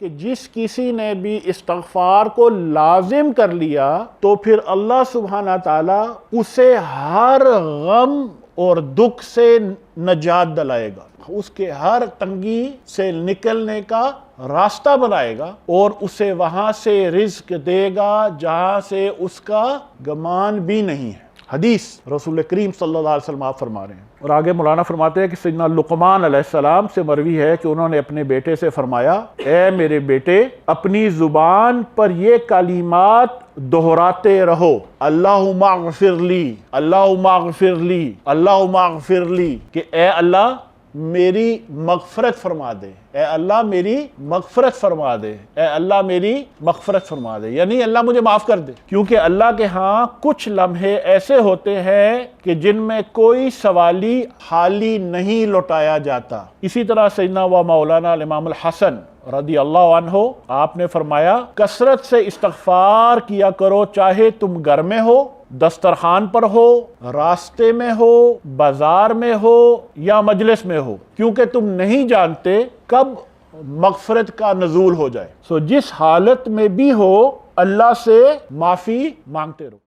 کہ جس کسی نے بھی استغفار کو لازم کر لیا تو پھر اللہ سبحانہ تعالیٰ اسے ہر غم اور دکھ سے نجات دلائے گا، اس کے ہر تنگی سے نکلنے کا راستہ بنائے گا اور اسے وہاں سے رزق دے گا جہاں سے اس کا گمان بھی نہیں ہے۔ حدیث رسول کریم صلی اللہ علیہ وسلم آپ فرما رہے ہیں، اور آگے مولانا فرماتے ہیں کہ سیدنا لقمان علیہ السلام سے مروی ہے کہ انہوں نے اپنے بیٹے سے فرمایا، اے میرے بیٹے، اپنی زبان پر یہ کلمات دہراتے رہو، اللہم اغفر لی، اللہم اغفر لی، اللہم اغفر لی، کہ اے اللہ میری مغفرت فرما دے، اے اللہ میری مغفرت فرما دے، اے اللہ میری مغفرت فرما دے، یعنی اللہ مجھے معاف کر دے، کیونکہ اللہ کے ہاں کچھ لمحے ایسے ہوتے ہیں کہ جن میں کوئی سوالی حالی نہیں لوٹایا جاتا۔ اسی طرح سیدنا و مولانا الامام الحسن رضی اللہ عنہ آپ نے فرمایا، کثرت سے استغفار کیا کرو، چاہے تم گھر میں ہو، دسترخوان پر ہو، راستے میں ہو، بازار میں ہو یا مجلس میں ہو، کیونکہ تم نہیں جانتے کب مغفرت کا نزول ہو جائے۔ جس حالت میں بھی ہو اللہ سے معافی مانگتے رہو۔